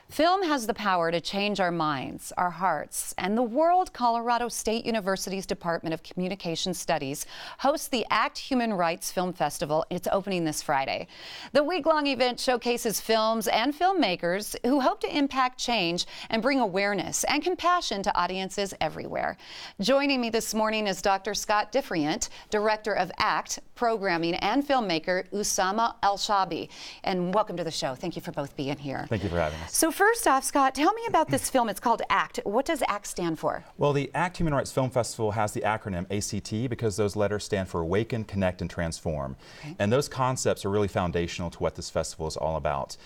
Film has the power to change our minds, our hearts, and the world. Colorado State University's Department of Communication Studies hosts the ACT Human Rights Film Festival. It's opening this Friday. The week-long event showcases films and filmmakers who hope to impact change and bring awareness and compassion to audiences everywhere. Joining me this morning is Dr. Scott Diffrient, Director of ACT Programming, and filmmaker Usama El-Shabi. And welcome to the show. Thank you for both being here. Thank you for having us. So first off, Scott, tell me about this film. It's called ACT. What does ACT stand for? Well, the ACT Human Rights Film Festival has the acronym ACT because those letters stand for Awaken, Connect, and Transform. Okay. And those concepts are really foundational to what this festival is all about.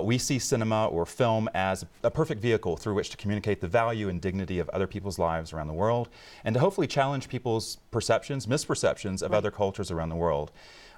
We see cinema or film as a perfect vehicle through which to communicate the value and dignity of other people's lives around the world and to hopefully challenge people's perceptions, misperceptions of other cultures around the world.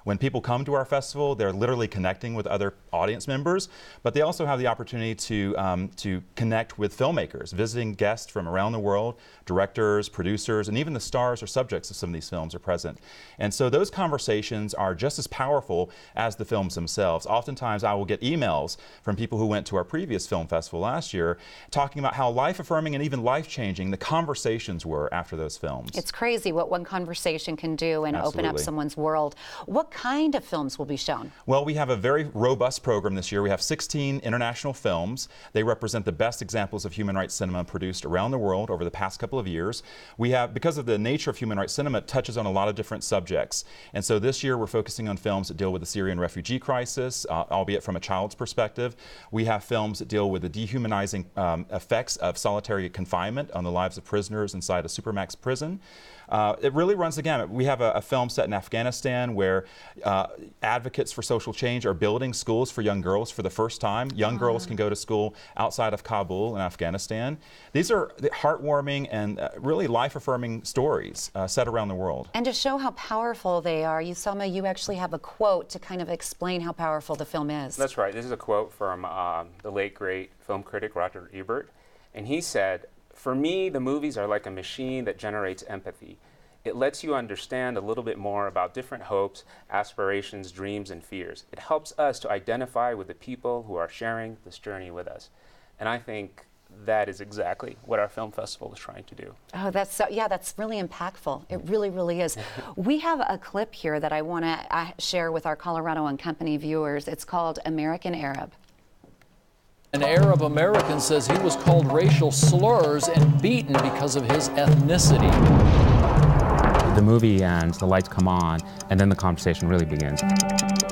When people come to our festival, they're literally connecting with other audience members, but they also have the opportunity to connect with filmmakers, visiting guests from around the world, directors, producers, and even the stars or subjects of some of these films are present. And so those conversations are just as powerful as the films themselves. Oftentimes I will get emails from people who went to our previous film festival last year talking about how life-affirming and even life-changing the conversations were after those films. It's crazy what one conversation can do and open up someone's world. What kind of films will be shown? Well, we have a very robust program this year. We have 16 international films. They represent the best examples of human rights cinema produced around the world over the past couple of years. We have, because of the nature of human rights cinema, it touches on a lot of different subjects. And so this year we're focusing on films that deal with the Syrian refugee crisis, albeit from a child's perspective. We have films that deal with the dehumanizing effects of solitary confinement on the lives of prisoners inside a supermax prison. It really runs the gamut. We have a film set in Afghanistan where advocates for social change are building schools for young girls for the first time. Young girls can go to school outside of Kabul in Afghanistan. These are heartwarming and really life-affirming stories set around the world. And to show how powerful they are, Usama, you actually have a quote to kind of explain how powerful the film is. That's right. This is a quote from the late, great film critic Roger Ebert. And he said, "For me, the movies are like a machine that generates empathy. It lets you understand a little bit more about different hopes, aspirations, dreams, and fears. It helps us to identify with the people who are sharing this journey with us." And I think that is exactly what our film festival is trying to do. Oh, that's so, yeah, that's really impactful. It really, really is. We have a clip here that I want to share with our Colorado and Company viewers. It's called American Arab. An Arab American says he was called racial slurs and beaten because of his ethnicity. The movie ends, the lights come on, and then the conversation really begins.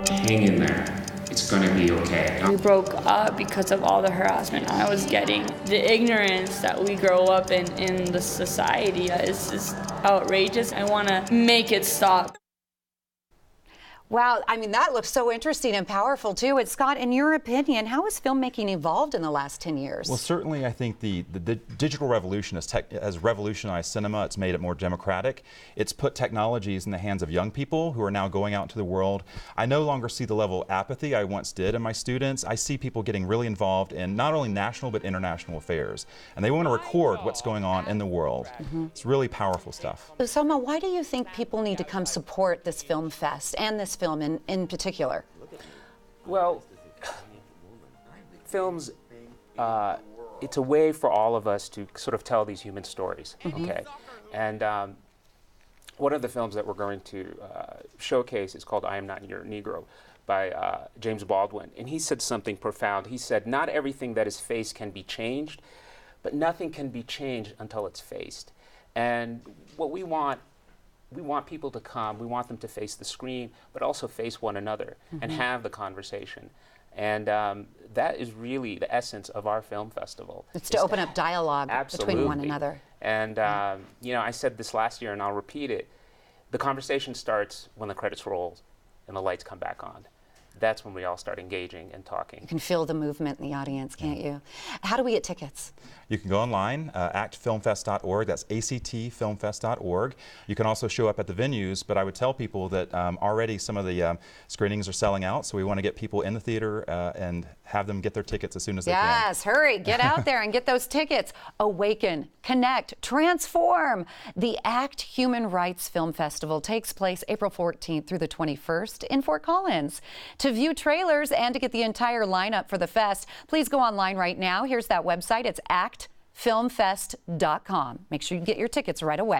Hang in there. It's gonna be okay. We broke up because of all the harassment I was getting. The ignorance that we grow up in the society is just outrageous. I wanna make it stop. Wow, I mean, that looks so interesting and powerful, too. And Scott, in your opinion, how has filmmaking evolved in the last 10 years? Well, certainly, I think the digital revolution has revolutionized cinema. It's made it more democratic. It's put technologies in the hands of young people who are now going out into the world. I no longer see the level of apathy I once did in my students. I see people getting really involved in not only national but international affairs. And they want to record what's going on in the world. It's really powerful stuff. Usama, why do you think people need to come support this film fest and this film in particular? Well, films, it's a way for all of us to sort of tell these human stories, okay? And one of the films that we're going to showcase is called I Am Not Your Negro by James Baldwin. And he said something profound. He said, "Not everything that is faced can be changed, but nothing can be changed until it's faced." And what we want people to come, we want them to face the screen, but also face one another and have the conversation. And that is really the essence of our film festival. It's to open up dialogue between one another. And you know, I said this last year and I'll repeat it. The conversation starts when the credits roll and the lights come back on. That's when we all start engaging and talking. You can feel the movement in the audience, can't you? How do we get tickets? You can go online, actfilmfest.org. That's actfilmfest.org. You can also show up at the venues, but I would tell people that already some of the screenings are selling out, so we want to get people in the theater and have them get their tickets as soon as they can. Yes, hurry, get out there and get those tickets. Awaken, connect, transform. The ACT Human Rights Film Festival takes place April 14th through the 21st in Fort Collins. To view trailers and to get the entire lineup for the fest, please go online right now. Here's that website. It's actfilmfest.com. Make sure you get your tickets right away.